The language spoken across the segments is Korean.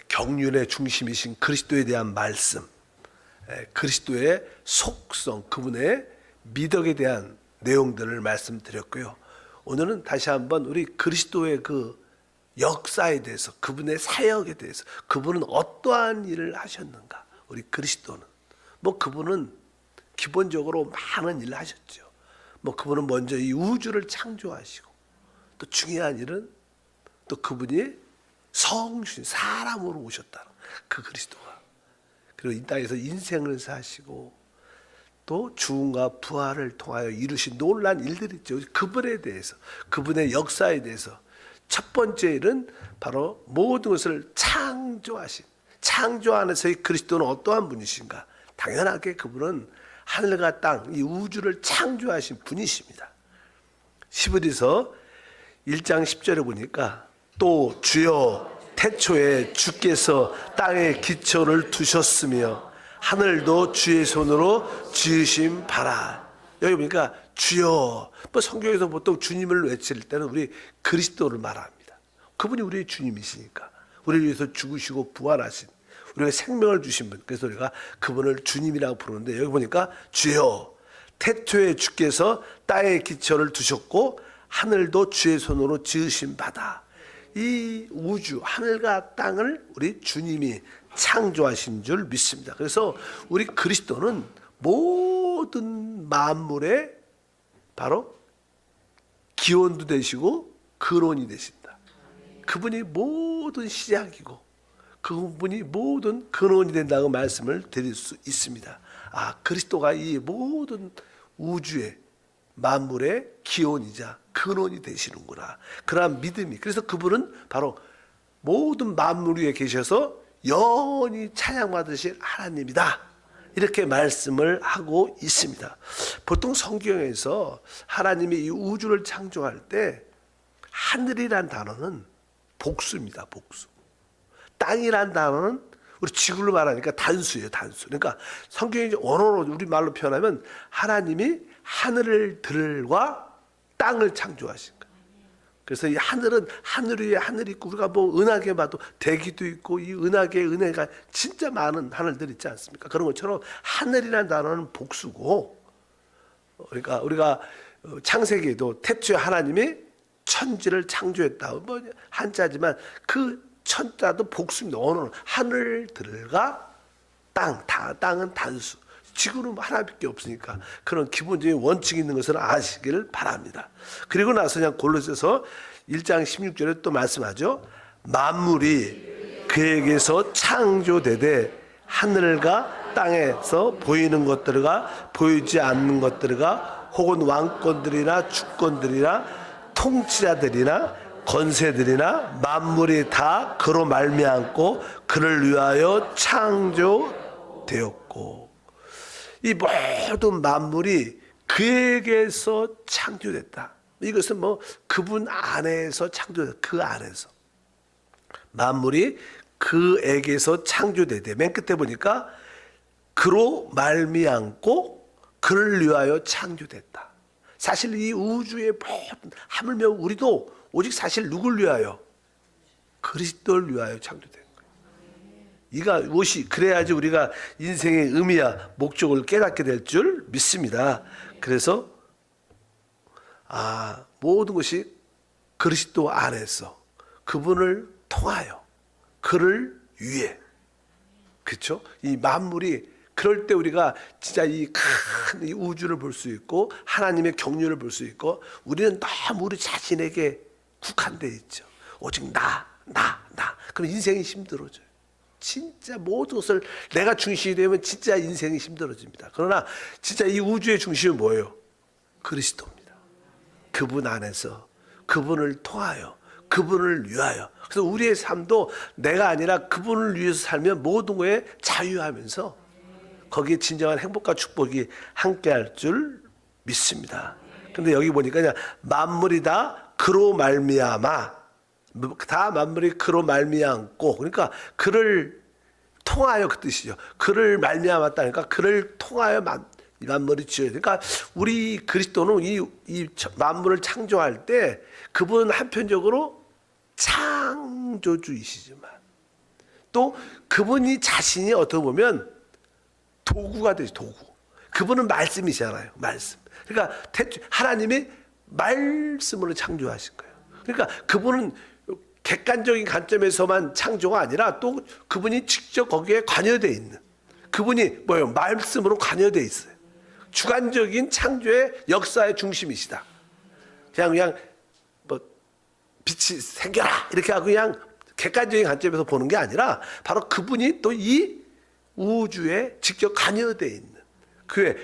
경륜의 중심이신 그리스도에 대한 말씀, 그리스도의 속성, 그분의 미덕에 대한 내용들을 말씀드렸고요. 오늘은 다시 한번 우리 그리스도의 그 역사에 대해서, 그분의 사역에 대해서, 그분은 어떠한 일을 하셨는가. 우리 그리스도는 그분은 기본적으로 많은 일을 하셨죠. 그분은 먼저 이 우주를 창조하시고, 또 중요한 일은 또 그분이 성신 사람으로 오셨다는 그 그리스도가, 그리고 이 땅에서 인생을 사시고 또 죽음과 부활을 통하여 이루신 놀라운 일들이 있죠. 그분에 대해서, 그분의 역사에 대해서 첫 번째 일은 바로 모든 것을 창조하신, 창조 안에서의 그리스도는 어떠한 분이신가. 당연하게 그분은 하늘과 땅, 이 우주를 창조하신 분이십니다. 히브리서 1장 10절에 보니까 또 주여 태초에 주께서 땅에 기초를 두셨으며 하늘도 주의 손으로 지으신 바라. 여기 보니까 주여, 성경에서 보통 주님을 외칠 때는 우리 그리스도를 말합니다. 그분이 우리의 주님이시니까, 우리를 위해서 죽으시고 부활하신, 우리가 생명을 주신 분, 그래서 우리가 그분을 주님이라고 부르는데, 여기 보니까 주여 태초에 주께서 땅에 기초를 두셨고 하늘도 주의 손으로 지으신 바다. 이 우주, 하늘과 땅을 우리 주님이 창조하신 줄 믿습니다. 그래서 우리 그리스도는 모든 만물의 바로 기원도 되시고 근원이 되신다. 그분이 모든 시작이고 그분이 모든 근원이 된다고 말씀을 드릴 수 있습니다. 그리스도가 이 모든 우주의 만물의 기원이자 근원이 되시는구나. 그러한 믿음이, 그래서 그분은 바로 모든 만물 위에 계셔서 영원히 찬양받으실 하나님이다. 이렇게 말씀을 하고 있습니다. 보통 성경에서 하나님이 이 우주를 창조할 때 하늘이란 단어는 복수입니다. 복수. 땅이란 단어는 우리 지구로 말하니까 단수예요. 단수. 그러니까 성경이 원어로 우리 말로 표현하면 하나님이 하늘들과 땅을 창조하신 거예요. 그래서 이 하늘은 하늘 위에 하늘이 있고, 우리가 은하계 봐도 대기도 있고, 이 은하계 은혜가 진짜 많은 하늘들 있지 않습니까? 그런 것처럼 하늘이라는 단어는 복수고, 그러니까 우리가 창세기에도 태초에 하나님이 천지를 창조했다. 한자지만 그 천자도 복수입니다. 언어는 하늘들과 땅은 단수. 지구는 하나밖에 없으니까 그런 기본적인 원칙이 있는 것을 아시기를 바랍니다. 그리고 나서 그냥 골로새서 1장 16절에 또 말씀하죠. 만물이 그에게서 창조되되 하늘과 땅에서 보이는 것들과 보이지 않는 것들과 혹은 왕권들이나 주권들이나 통치자들이나 권세들이나 만물이 다 그로 말미암고 그를 위하여 창조되었고, 이 모든 만물이 그에게서 창조됐다. 이것은 그분 안에서 창조됐다. 그 안에서 만물이 그에게서 창조되되, 맨 끝에 보니까 그로 말미암고 그를 위하여 창조됐다. 사실 이 우주의 모든, 하물며 우리도 오직 사실 누굴 위하여? 그리스도를 위하여 창조된 거예요. 이가 무엇이, 그래야지 우리가 인생의 의미와 목적을 깨닫게 될 줄 믿습니다. 그래서 모든 것이 그리스도 안에서 그분을 통하여 그를 위해, 그렇죠? 이 만물이, 그럴 때 우리가 진짜 이 큰 이 우주를 볼 수 있고 하나님의 경륜을 볼 수 있고, 우리는 너무 우리 자신에게 국한되어 있죠. 오직 나. 그럼 인생이 힘들어져요. 진짜 모든 것을 내가 중심이 되면 진짜 인생이 힘들어집니다. 그러나 진짜 이 우주의 중심은 뭐예요? 그리스도입니다. 그분 안에서, 그분을 통하여, 그분을 위하여. 그래서 우리의 삶도 내가 아니라 그분을 위해서 살면 모든 거에 자유하면서 거기에 진정한 행복과 축복이 함께할 줄 믿습니다. 근데 여기 보니까 그냥 만물이 다 그로 말미암아, 다 만물이 그로 말미암고, 그러니까 그를 통하여, 그 뜻이죠. 그를 말미암았다니까 그를 통하여 만물이 지어야 돼. 그러니까 우리 그리스도는 이 만물을 창조할 때 그분은 한편적으로 창조주이시지만 또 그분이 자신이 어떻게 보면 도구가 되죠. 도구. 그분은 말씀이잖아요. 말씀. 그러니까 하나님이 말씀으로 창조하신 거예요. 그러니까 그분은 객관적인 관점에서만 창조가 아니라 또 그분이 직접 거기에 관여되어 있는, 그분이 뭐예요? 말씀으로 관여되어 있어요. 주관적인 창조의 역사의 중심이시다. 그냥 뭐 빛이 생겨라 이렇게 하고 그냥 객관적인 관점에서 보는 게 아니라 바로 그분이 또 이 우주에 직접 관여되어 있는,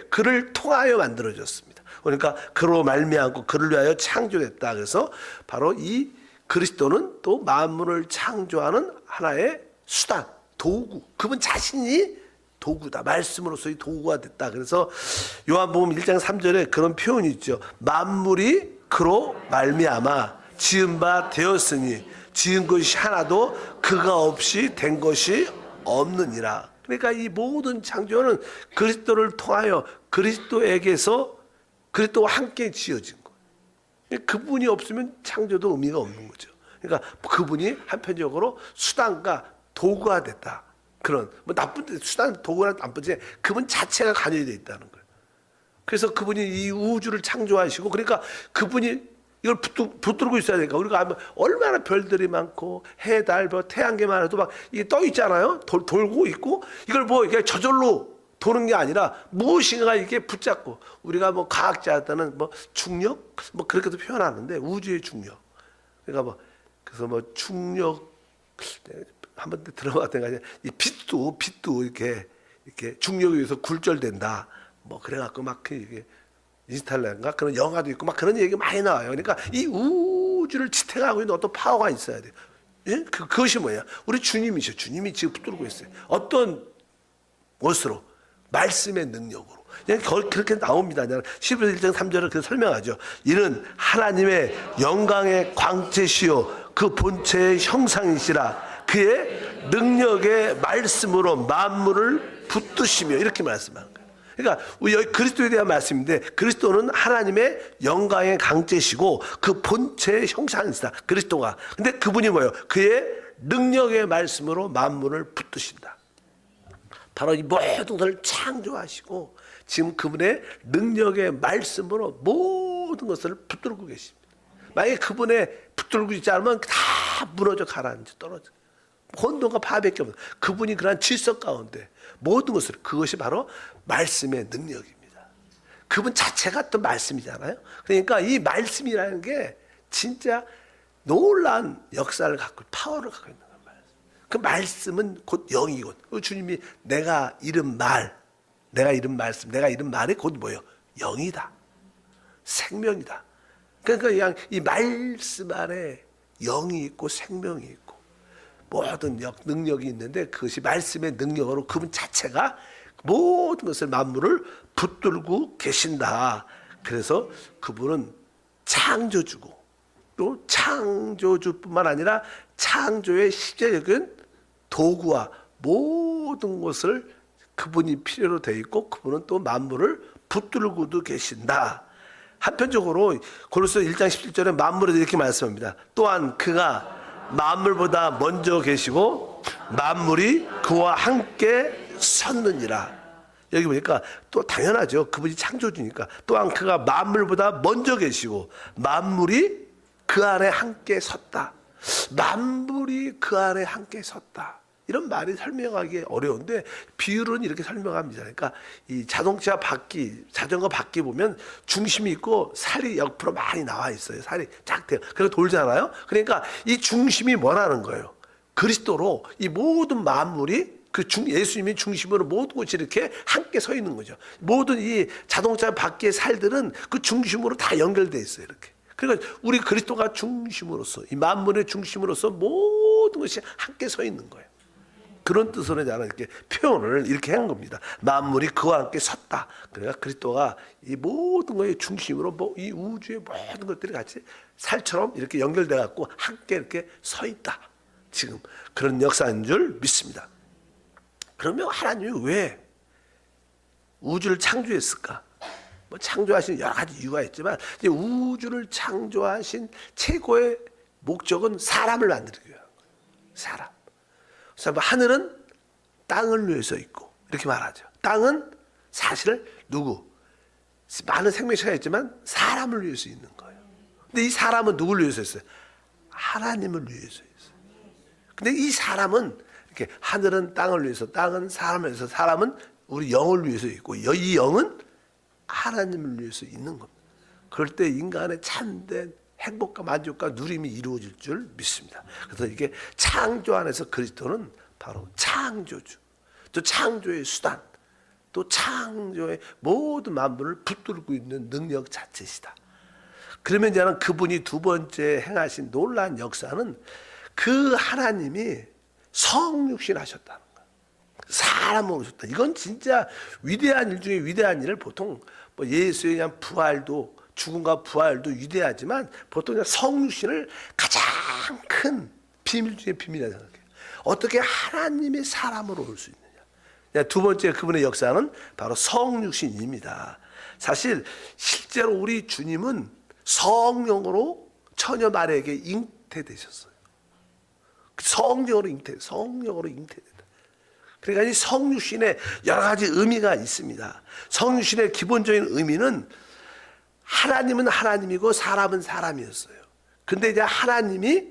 그를 통하여 만들어졌습니다. 그러니까 그로 말미암고 그를 위하여 창조됐다. 그래서 바로 이 그리스도는 또 만물을 창조하는 하나의 수단, 도구. 그분 자신이 도구다. 말씀으로서의 도구가 됐다. 그래서 요한복음 1장 3절에 그런 표현이 있죠. 만물이 그로 말미암아 지은 바 되었으니 지은 것이 하나도 그가 없이 된 것이 없느니라. 그러니까 이 모든 창조는 그리스도를 통하여 그리스도에게서 그리스도와 함께 지어진 거예요. 그분이 없으면 창조도 의미가 없는 거죠. 그러니까 그분이 한편적으로 수단과 도구가 됐다. 그런 뭐 나쁜 수단 도구는 나쁘지, 그분 자체가 관여되어 있다는 거예요. 그래서 그분이 이 우주를 창조하시고, 그러니까 그분이 이걸 붙들고 있어야 되니까 우리가 얼마나 별들이 많고 해, 달, 태양계만 해도 막 이게 떠 있잖아요. 돌고 있고 이걸 뭐 이게 저절로 도는 게 아니라 무엇인가 이렇게 붙잡고, 우리가 뭐 과학자들은 뭐 중력 뭐 그렇게도 표현하는데 우주의 중력. 그러니까 뭐 그래서 뭐 중력 한번 들어봤던 거 아니야. 이 빛도 이렇게 중력에 의해서 굴절된다. 뭐 그래갖고 막 이게 인스탈라인가 그런 영화도 있고 막 그런 얘기 많이 나와요. 그러니까 이 우주를 지탱하고 있는 어떤 파워가 있어야 돼요. 예? 그것이 뭐야? 우리 주님이죠. 주님이 지금 붙들고 있어요. 어떤 것으로? 말씀의 능력으로. 그렇게 나옵니다. 시브리서 1장 3절을 그렇게 설명하죠. 이는 하나님의 영광의 광채시요 그 본체의 형상이시라 그의 능력의 말씀으로 만물을 붙드시며, 이렇게 말씀하는 거예요. 그러니까 여기 그리스도에 대한 말씀인데, 그리스도는 하나님의 영광의 강제시고 그 본체의 형상이시다. 그리스도가. 근데 그분이 뭐예요? 그의 능력의 말씀으로 만물을 붙드신다. 바로 이 모든 것을 창조하시고 지금 그분의 능력의 말씀으로 모든 것을 붙들고 계십니다. 만약에 그분의 붙들고 있지 않으면 다 무너져 가라앉아 떨어져. 혼돈과 파괴밖에 없는 그분이 그러한 질서 가운데 모든 것을, 그것이 바로 말씀의 능력입니다. 그분 자체가 또 말씀이잖아요. 그러니까 이 말씀이라는 게 진짜 놀라운 역사를 갖고 파워를 갖고 있는 거예요. 그 말씀은 곧 영이고, 주님이 내가 이른 말, 내가 이른 말씀, 내가 이른 말이 곧 뭐예요? 영이다. 생명이다. 그러니까 그냥 이 말씀 안에 영이 있고 생명이 있고 모든 능력이 있는데, 그것이 말씀의 능력으로 그분 자체가 모든 것을 만물을 붙들고 계신다. 그래서 그분은 창조주고 또 창조주뿐만 아니라 창조의 실제적인 도구와 모든 것을 그분이 필요로 되어 있고, 그분은 또 만물을 붙들고도 계신다. 한편적으로 고린도서 1장 17절에 만물에 이렇게 말씀합니다. 또한 그가 만물보다 먼저 계시고 만물이 그와 함께 섰느니라. 여기 보니까 또 당연하죠. 그분이 창조주니까. 또한 그가 만물보다 먼저 계시고 만물이 그 안에 함께 섰다. 만물이 그 안에 함께 섰다. 이런 말이 설명하기 어려운데 비유로는 이렇게 설명합니다. 그러니까 이 자동차 바퀴, 자전거 바퀴 보면 중심이 있고 살이 옆으로 많이 나와 있어요. 살이 쫙 돼요. 그래서 돌잖아요. 그러니까 이 중심이 뭐라는 거예요? 그리스도로 이 모든 만물이 예수님이 중심으로 모든 것이 이렇게 함께 서 있는 거죠. 모든 이 자동차 바퀴의 살들은 그 중심으로 다 연결되어 있어요. 이렇게. 그러니까 우리 그리스도가 중심으로서, 이 만물의 중심으로서 모든 것이 함께 서 있는 거예요. 그런 뜻으로 저는 이렇게 표현을 이렇게 한 겁니다. 만물이 그와 함께 섰다. 그러니까 그리스도가 이 모든 것의 중심으로 이 우주의 모든 것들이 같이 살처럼 이렇게 연결돼 갖고 함께 이렇게 서 있다. 지금 그런 역사인 줄 믿습니다. 그러면 하나님이 왜 우주를 창조했을까? 뭐 창조하신 여러 가지 이유가 있지만 이제 우주를 창조하신 최고의 목적은 사람을 만들기 위한 거예요. 그래서 하늘은 땅을 위해서 있고 이렇게 말하죠. 땅은 사실 누구? 많은 생명체가 있지만 사람을 위해서 있는 거예요. 근데 이 사람은 누구를 위해서 있어요? 하나님을 위해서 있어요. 근데 이 사람은 이렇게 하늘은 땅을 위해서, 땅은 사람을 위해서, 사람은 우리 영을 위해서 있고 이 영은 하나님을 위해서 있는 겁니다. 그럴 때 인간의 참된 행복과 만족과 누림이 이루어질 줄 믿습니다. 그래서 이게 창조 안에서 그리스도는 바로 창조주, 또 창조의 수단, 또 창조의 모든 만물을 붙들고 있는 능력 자체시다. 그러면 이제는 그분이 두 번째 행하신 놀라운 역사는 그 하나님이 성육신 하셨다는 거예요. 사람으로 오셨다. 이건 진짜 위대한 일 중에 위대한 일을 보통 뭐 예수의 그냥 부활도, 죽음과 부활도 위대하지만 보통 그냥 성육신을 가장 큰 비밀 중에 비밀이라고 생각해요. 어떻게 하나님이 사람으로 올 수 있느냐. 두 번째 그분의 역사는 바로 성육신입니다. 사실 실제로 우리 주님은 성령으로 처녀 마리아에게 잉태되셨어요. 성령으로 잉태된다. 그러니까 이 성육신에 여러 가지 의미가 있습니다. 성육신의 기본적인 의미는 하나님은 하나님이고 사람은 사람이었어요. 근데 이제 하나님이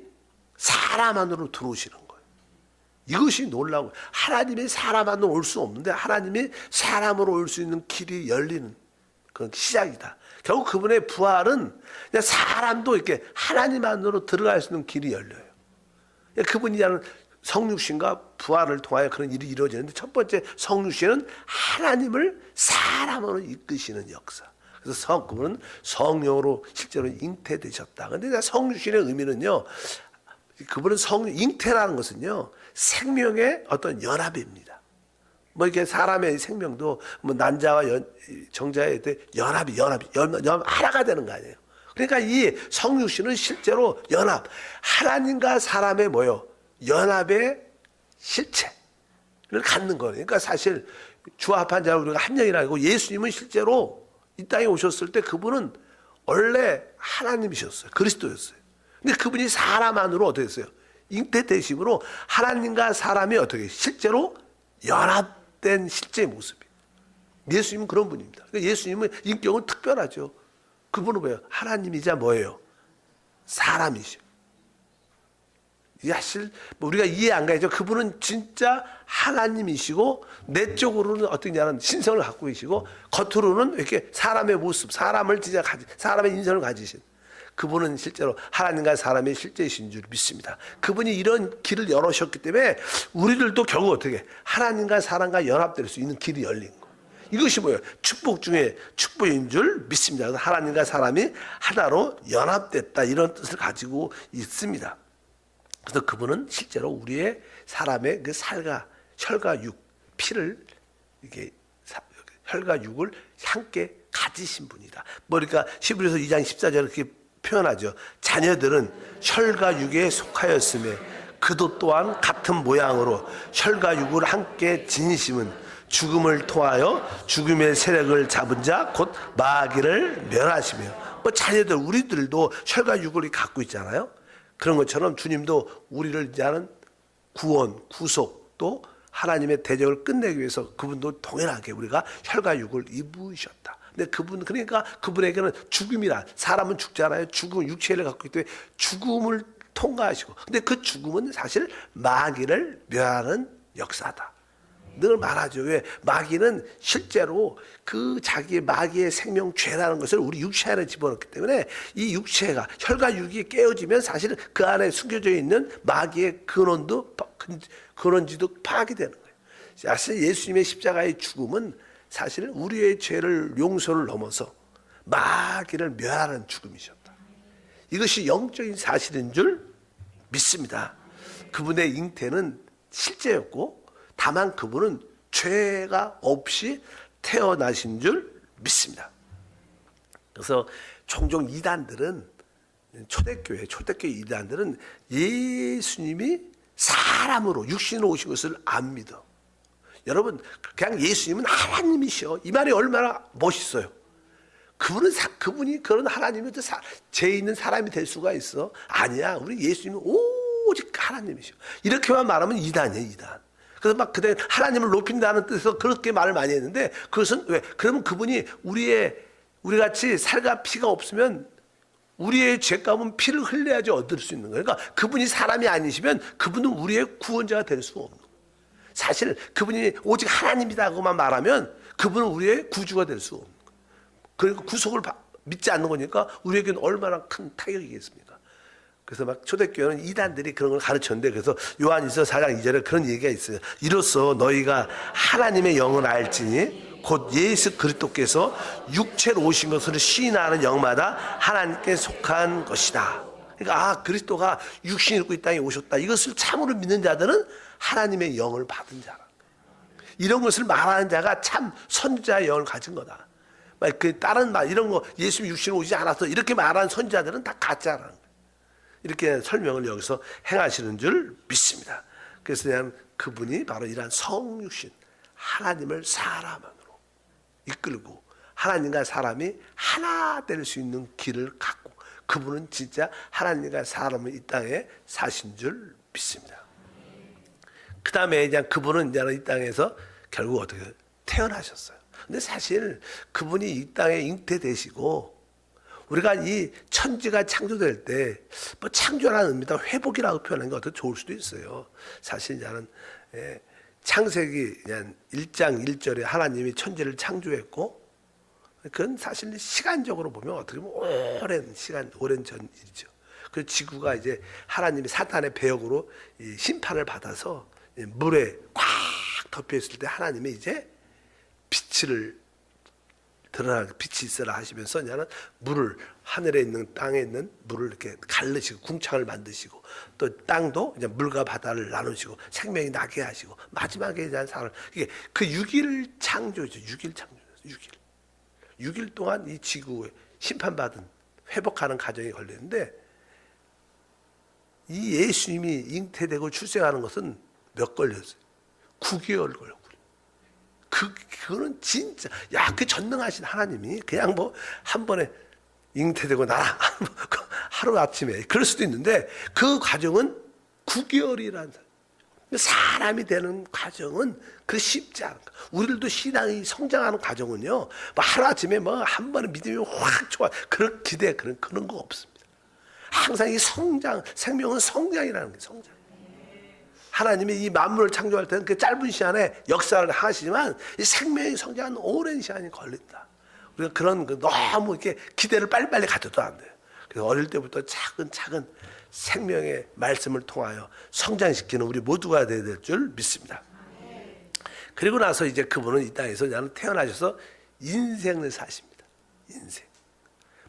사람 안으로 들어오시는 거예요. 이것이 놀라운 거예요. 하나님이 사람 안으로 올 수 없는데 하나님이 사람으로 올 수 있는 길이 열리는 그런 시작이다. 결국 그분의 부활은 그냥 사람도 이렇게 하나님 안으로 들어갈 수 있는 길이 열려요. 그분이 하는 성육신과 부활을 통하여 그런 일이 이루어지는데 첫 번째 성육신은 하나님을 사람으로 이끄시는 역사. 그래서 그분은 성령으로 실제로 잉태되셨다. 그런데 성육신의 의미는요, 그분은 잉태라는 것은요, 생명의 어떤 연합입니다. 뭐 이렇게 사람의 생명도 뭐 난자와 정자의 연합이 하나가 되는 거 아니에요. 그러니까 이 성육신은 실제로 연합, 하나님과 사람의 뭐요? 연합의 실체를 갖는 거예요. 그러니까 사실 주합한 자를 우리가 한 영이라고, 예수님은 실제로 이 땅에 오셨을 때 그분은 원래 하나님이셨어요. 그리스도였어요. 근데 그분이 사람 안으로 어떻게 했어요? 잉태되심으로 하나님과 사람이 어떻게 실제로 연합된 실제의 모습이에요. 예수님은 그런 분입니다. 그러니까 예수님은 인격은 특별하죠. 그분은 뭐예요? 하나님이자 뭐예요? 사람이죠. 사실 우리가 이해 안 가죠. 그분은 진짜 하나님이시고 내적으로는 어떠냐는 신성을 갖고 계시고 겉으로는 이렇게 사람의 모습, 사람을 진짜 사람의 인성을 가지신 그분은 실제로 하나님과 사람의 실제이신 줄 믿습니다. 그분이 이런 길을 열으셨기 때문에 우리들도 결국 어떻게 하나님과 사람과 연합될 수 있는 길이 열린 거예요. 이것이 뭐예요? 축복 중에 축복인 줄 믿습니다. 그래서 하나님과 사람이 하나로 연합됐다 이런 뜻을 가지고 있습니다. 그래서 그분은 실제로 우리의 사람의 그 혈과 육, 피를 이게 혈과 육을 함께 가지신 분이다. 뭐 그러니까 히브리서 2장 14절 이렇게 표현하죠. 자녀들은 혈과 육에 속하였음에 그도 또한 같은 모양으로 혈과 육을 함께 지니심은 죽음을 통하여 죽음의 세력을 잡은 자 곧 마귀를 멸하시며, 뭐 자녀들 우리들도 혈과 육을 갖고 있잖아요. 그런 것처럼 주님도 우리를 위한 구원, 구속 또 하나님의 대적을 끝내기 위해서 그분도 동일하게 우리가 혈과 육을 입으셨다. 근데 그러니까 그분에게는 죽음이란, 사람은 죽잖아요. 죽음, 육체를 갖고 있기 때문에 죽음을 통과하시고, 근데 그 죽음은 사실 마귀를 멸하는 역사다. 늘 말하죠. 왜? 마귀는 실제로 그 자기의 마귀의 생명 죄라는 것을 우리 육체 안에 집어넣기 때문에 이 육체가 혈과 육이 깨어지면 사실 그 안에 숨겨져 있는 마귀의 근원지도 파괴되는 거예요. 사실 예수님의 십자가의 죽음은 사실 우리의 죄를 용서를 넘어서 마귀를 멸하는 죽음이셨다. 이것이 영적인 사실인 줄 믿습니다. 그분의 잉태는 실제였고 다만 그분은 죄가 없이 태어나신 줄 믿습니다. 그래서 종종 이단들은 초대교회 이단들은 예수님이 사람으로 육신으로 오신 것을 안 믿어. 여러분 그냥 예수님은 하나님이셔. 이 말이 얼마나 멋있어요. 그분이 그런 하나님이 죄 있는 사람이 될 수가 있어? 아니야. 우리 예수님은 오직 하나님이시오. 이렇게만 말하면 이단이에요, 이단. 그래서 막 그때 하나님을 높인다는 뜻에서 그렇게 말을 많이 했는데, 그것은 왜? 그러면 그분이 우리 같이 살과 피가 없으면 우리의 죄값은 피를 흘려야지 얻을 수 있는 거예요. 그러니까 그분이 사람이 아니시면 그분은 우리의 구원자가 될 수가 없는 거예요. 사실 그분이 오직 하나님이다고만 말하면 그분은 우리의 구주가 될 수가 없는 거예요. 그러니까 구속을 믿지 않는 거니까 우리에게는 얼마나 큰 타격이겠습니까? 그래서 막 초대교회는 이단들이 그런 걸 가르쳤는데, 그래서 요한일서 4장 2절에 그런 얘기가 있어요. 이로써 너희가 하나님의 영을 알지니 곧 예수 그리스도께서 육체로 오신 것을 시인하는 영마다 하나님께 속한 것이다. 그러니까 그리스도가 육신을 입고 이 땅에 오셨다, 이것을 참으로 믿는 자들은 하나님의 영을 받은 자라. 이런 것을 말하는 자가 참 선지자의 영을 가진 거다. 그 다른 말 이런 거 예수 육신으로 오지 않아서 이렇게 말하는 선지자들은 다 가짜라는 거예요. 이렇게 설명을 여기서 행하시는 줄 믿습니다. 그래서 그냥 그분이 바로 이러한 성육신, 하나님을 사람으로 이끌고 하나님과 사람이 하나 될 수 있는 길을 갖고, 그분은 진짜 하나님과 사람을 이 땅에 사신 줄 믿습니다. 그 다음에 이제 그분은 이제 이 땅에서 결국 어떻게 태어나셨어요. 근데 사실 그분이 이 땅에 잉태되시고, 우리가 이 천지가 창조될 때 뭐 창조라는 의미다 회복이라고 표현하는 게 어떻게 좋을 수도 있어요. 사실 나는 창세기 1장 1절에 하나님이 천지를 창조했고, 그건 사실 시간적으로 보면 어떻게 보면 오랜 전 일이죠. 그 지구가 이제 하나님이 사탄의 배역으로 이 심판을 받아서 물에 꽉 덮여 있을 때 하나님이 이제 빛이 있어라 하시면서 이제는 물을, 하늘에 있는 땅에 있는 물을 이렇게 갈르시고 궁창을 만드시고, 또 땅도 이제 물과 바다를 나누시고 생명이 나게 하시고, 마지막에 대한 사람을, 이게 그 6일 창조죠. 6일 창조죠. 6일 동안 이 지구에 심판받은 회복하는 과정이 걸리는데, 이 예수님이 잉태되고 출생하는 것은 몇 걸렸어요? 9개월 걸렸어요. 그거는 진짜, 그 전능하신 하나님이 그냥 뭐 한 번에 잉태되고 나라 하루 아침에 그럴 수도 있는데, 그 과정은 9개월이라는 사람이 되는 과정은 그 쉽지 않은 거. 우리들도 신앙이 성장하는 과정은요, 뭐 하루 아침에 뭐 한 번에 믿음이 확 좋아, 그런 기대, 그런 거 없습니다. 항상 이 생명은 성장이라는 게 성장. 하나님이 이 만물을 창조할 때는 그 짧은 시간에 역사를 하시지만, 이 생명이 성장하는 오랜 시간이 걸린다. 우리가 그런 너무 이렇게 기대를 빨리빨리 가져도 안 돼요. 그래서 어릴 때부터 차근차근 생명의 말씀을 통하여 성장시키는 우리 모두가 되어야 될 줄 믿습니다. 그리고 나서 이제 그분은 이 땅에서 그냥 태어나셔서 인생을 사십니다. 인생.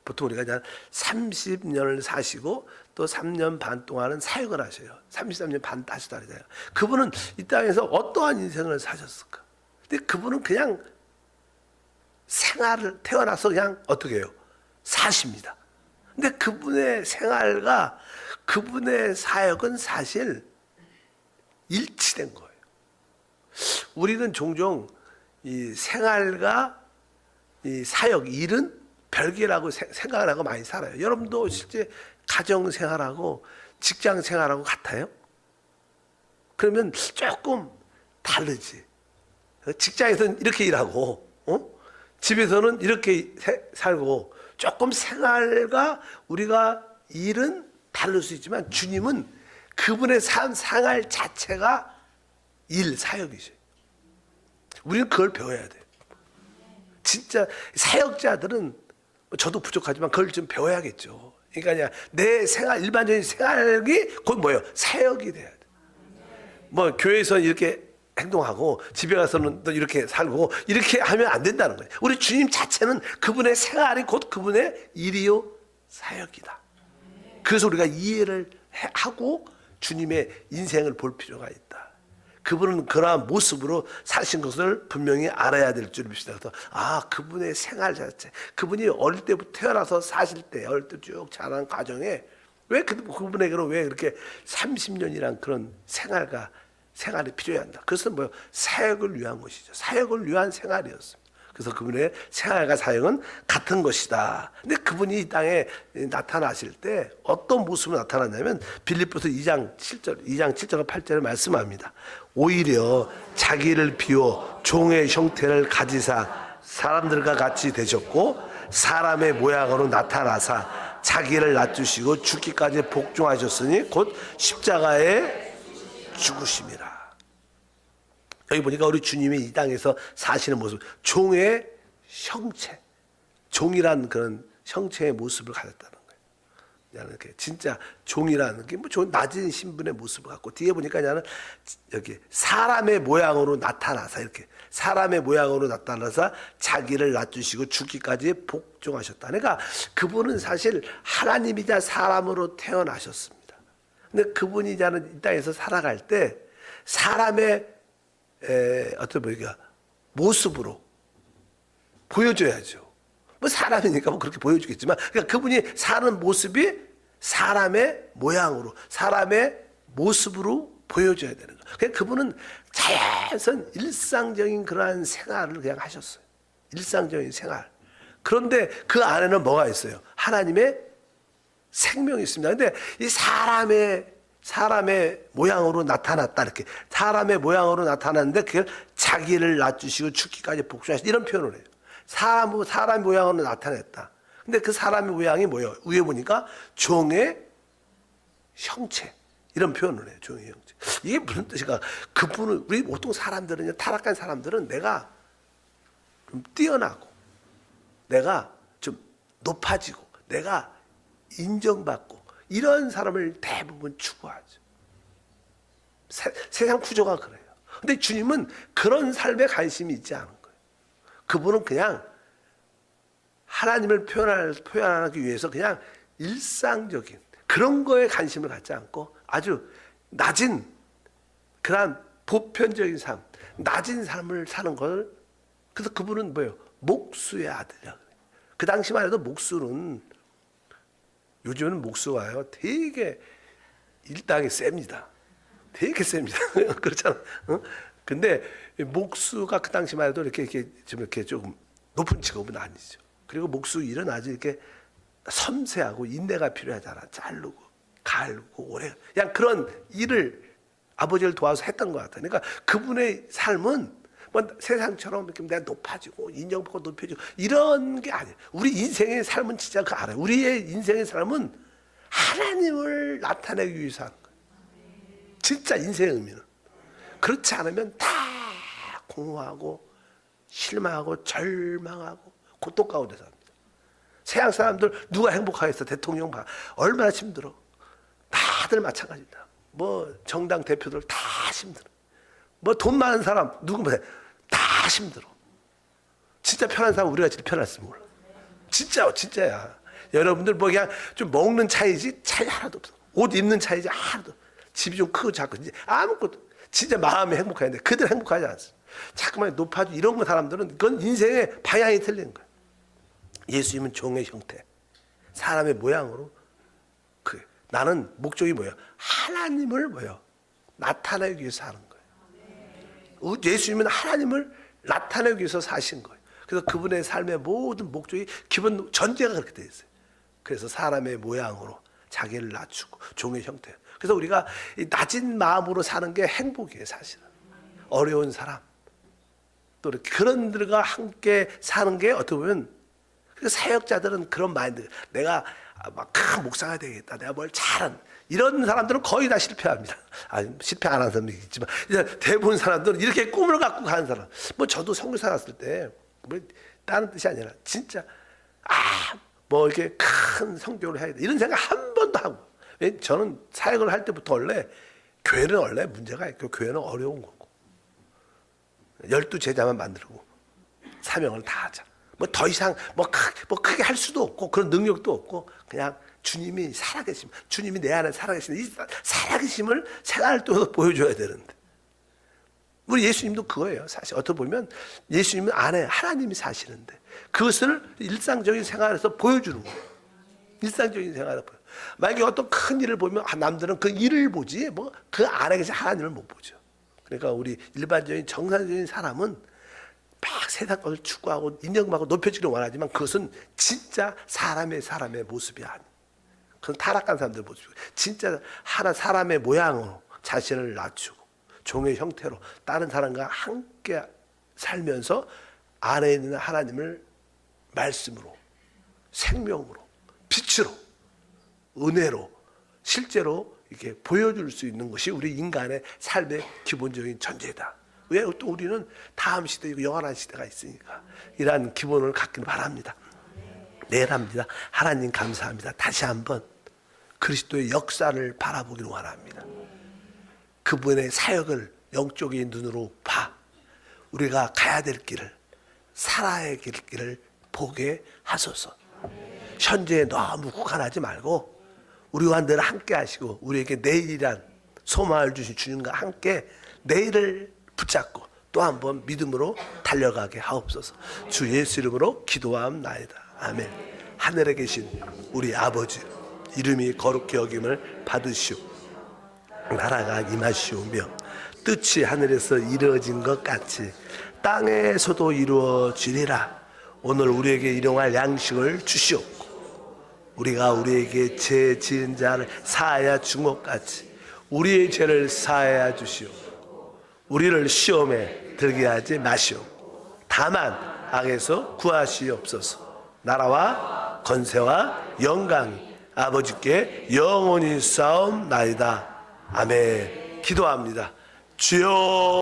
보통 우리가 그냥 30년을 사시고 또 3년 반 동안은 사역을 하셔요. 33년 반 하시다 그러잖아요. 그분은 이 땅에서 어떠한 인생을 사셨을까? 근데 그분은 그냥 생활을 태어나서 그냥 어떻게 해요? 사십니다. 근데 그분의 생활과 그분의 사역은 사실 일치된 거예요. 우리는 종종 이 생활과 이 사역, 일은 별개라고 생각을 하고 많이 살아요. 여러분도 실제 가정 생활하고 직장 생활하고 같아요? 그러면 조금 다르지. 직장에서는 이렇게 일하고, 집에서는 이렇게 살고, 조금 생활과 우리가 일은 다를 수 있지만, 주님은 그분의 생활 자체가 사역이죠. 우리는 그걸 배워야 돼요. 진짜 사역자들은, 저도 부족하지만 그걸 좀 배워야겠죠. 그러니까 내 생활, 일반적인 생활이 곧 뭐예요? 사역이 돼야 돼. 뭐 교회에서 이렇게 행동하고 집에 가서는 또 이렇게 살고 이렇게 하면 안 된다는 거예요. 우리 주님 자체는 그분의 생활이 곧 그분의 일이요 사역이다. 그래서 우리가 이해를 하고 주님의 인생을 볼 필요가 있다. 그분은 그러한 모습으로 사신 것을 분명히 알아야 될 줄 믿습니다. 그래서 그분의 생활 자체, 그분이 어릴 때부터 태어나서 사실 때, 어릴 때 쭉 자란 과정에 왜 그분에게는 왜 그렇게 30년이란 그런 생활이 필요해야 한다. 그것은 사역을 위한 것이죠. 사역을 위한 생활이었습니다. 그래서 그분의 생활과 사역은 같은 것이다. 근데 그분이 이 땅에 나타나실 때 어떤 모습으로 나타났냐면 빌립보서 2장 7절과 8절에 말씀합니다. 오히려 자기를 비워 종의 형태를 가지사 사람들과 같이 되셨고 사람의 모양으로 나타나사 자기를 낮추시고 죽기까지 복종하셨으니 곧 십자가에 죽으심이라. 여기 보니까 우리 주님이 이 땅에서 사시는 모습, 종의 형체, 종이란 그런 형체의 모습을 가졌다는 거예요. 이렇게 진짜 종이라는 게 뭐 낮은 신분의 모습을 갖고 뒤에 보니까 여기 사람의 모양으로 나타나서 이렇게 사람의 모양으로 나타나서 자기를 낮추시고 죽기까지 복종하셨다. 그러니까 그분은 사실 하나님이자 사람으로 태어나셨습니다. 근데 그분이 이 땅에서 살아갈 때 사람의 어떤 모습으로 보여줘야죠. 뭐 사람이니까 뭐 그렇게 보여주겠지만, 그러니까 그분이 사는 모습이 사람의 모양으로, 사람의 모습으로 보여줘야 되는 거예요. 그러니까 그분은 자연스러운 일상적인 그러한 생활을 그냥 하셨어요. 일상적인 생활. 그런데 그 안에는 뭐가 있어요? 하나님의 생명이 있습니다. 근데 이 사람의 모양으로 나타났다. 이렇게 사람의 모양으로 나타났는데 그걸 자기를 낮추시고 죽기까지 복종하시다. 이런 표현을 해요. 사람 모양으로 나타냈다. 근데 그 사람의 모양이 뭐예요? 위에 보니까 종의 형체. 이런 표현을 해요. 종의 형체. 이게 무슨 뜻인가? 그분은, 우리 보통 사람들은, 타락한 사람들은 내가 좀 뛰어나고, 내가 좀 높아지고, 내가 인정받고, 이런 사람을 대부분 추구하죠. 세상 구조가 그래요. 근데 주님은 그런 삶에 관심이 있지 않은 거예요. 그분은 그냥 하나님을 표현하기 위해서 그냥 일상적인 그런 거에 관심을 갖지 않고 아주 낮은 그런 보편적인 삶, 낮은 삶을 사는 걸. 그래서 그분은 뭐예요? 목수의 아들이라고 그래요. 그 당시만 해도 목수는, 요즘은 목수가요 되게 일당이 셉니다. 되게 셉니다. 그렇잖아. 근데 목수가 그 당시만 해도 이렇게 조금 높은 직업은 아니죠. 그리고 목수 일은 아주 이렇게 섬세하고 인내가 필요하잖아. 자르고 갈고 오래 그냥 그런 일을 아버지를 도와서 했던 것 같아요. 그러니까 그분의 삶은 뭐 세상처럼 이렇게 내가 높아지고 인정받고 높여지고 이런 게 아니에요. 우리 인생의 삶은 진짜 그거 알아요. 우리의 인생의 삶은 하나님을 나타내기 위해서 하는 거예요. 진짜 인생의 의미는. 그렇지 않으면 다 공허하고 실망하고 절망하고 고통 가운데 삽니다. 세상 사람들 누가 행복하겠어? 대통령 봐. 얼마나 힘들어. 다들 마찬가지다. 뭐 정당 대표들 다 힘들어. 뭐 돈 많은 사람 누구 보세요. 다 힘들어. 진짜 편한 사람 우리가 제일 편할지 몰라. 진짜야. 여러분들 뭐 그냥 좀 먹는 차이지 차이 하나도 없어. 옷 입는 차이지 하나도 없어. 집이 좀 크고 작고 아무것도. 진짜 마음이 행복한데 그들 행복하지 않습니다. 자꾸만 높아지고 이런 거 사람들은 그건 인생의 방향이 틀린 거예요. 예수님은 종의 형태, 사람의 모양으로 나는 목적이 뭐예요? 하나님을 나타내기 위해서 하는 거예요. 예수님은 하나님을 나타내기 위해서 사신 거예요. 그래서 그분의 삶의 모든 목적이 기본 전제가 그렇게 되어 있어요. 그래서 사람의 모양으로 자기를 낮추고 종의 형태. 그래서 우리가 낮은 마음으로 사는 게 행복이에요, 사실은. 어려운 사람 또 그런 들과 함께 사는 게 어떻게 보면 사역자들은 그런 마인드. 내가 막 큰 목사가 되겠다. 내가 뭘 잘한. 이런 사람들은 거의 다 실패합니다. 실패 안 하는 사람도 있지만 대부분 사람들은 이렇게 꿈을 갖고 가는 사람. 뭐 저도 선교사 갔을 때 뭐 다른 뜻이 아니라 진짜 뭐 이렇게 큰 성교를 해야 돼. 이런 생각 한 번도 하고. 저는 사역을 할 때부터 교회는 원래 문제가 있고 교회는 어려운 거고 12제자만 만들고 사명을 다 하자. 뭐 더 이상 크게 할 수도 없고 그런 능력도 없고 그냥 주님이 살아계심, 주님이 내 안에 살아계신 이 살아계심을 생활할 때 보여줘야 되는데 우리 예수님도 그거예요. 사실 어떻게 보면 예수님은 안에 하나님이 사시는데 그것을 일상적인 생활에서 보여주는 거예요. 일상적인 생활에서 보여. 만약에 어떤 큰 일을 보면 남들은 그 일을 보지 뭐 그 안에 계신 하나님을 못 보죠. 그러니까 우리 일반적인 정상적인 사람은 막 세상 것을 추구하고 인정받고 높여지기를 원하지만 그것은 진짜 사람의 모습이 아니에요. 그건 타락한 사람들 모습이고 진짜 사람의 모양으로 자신을 낮추고 종의 형태로 다른 사람과 함께 살면서 안에 있는 하나님을 말씀으로 생명으로 빛으로 은혜로 실제로 이렇게 보여줄 수 있는 것이 우리 인간의 삶의 기본적인 전제다. 왜 또 우리는 다음 시대, 영원한 시대가 있으니까 이러한 기본을 갖기를 바랍니다. 내일 합니다. 하나님 감사합니다. 다시 한번 그리스도의 역사를 바라보기를 원합니다. 그분의 사역을 영적인 눈으로 봐. 우리가 가야 될 길을, 살아야 될 길을 보게 하소서. 현재에 너무 국한하지 말고 우리와 늘 함께 하시고 우리에게 내일이란 소망을 주신 주님과 함께 내일을 붙잡고 또 한번 믿음으로 달려가게 하옵소서. 주 예수 이름으로 기도하옵나이다. 아멘. 하늘에 계신 우리 아버지 이름이 거룩히 여김을 받으시오. 나라가 임하시오며 뜻이 하늘에서 이루어진 것 같이 땅에서도 이루어지리라. 오늘 우리에게 일용할 양식을 주시옵고 우리가 우리에게 죄 지은 자를 사하여 준 것 같이 우리의 죄를 사하여 주시오. 우리를 시험에 들게 하지 마시오. 다만 악에서 구하시옵소서. 나라와 권세와 영광이 아버지께 영원히 싸움나이다. 아멘. 기도합니다. 주여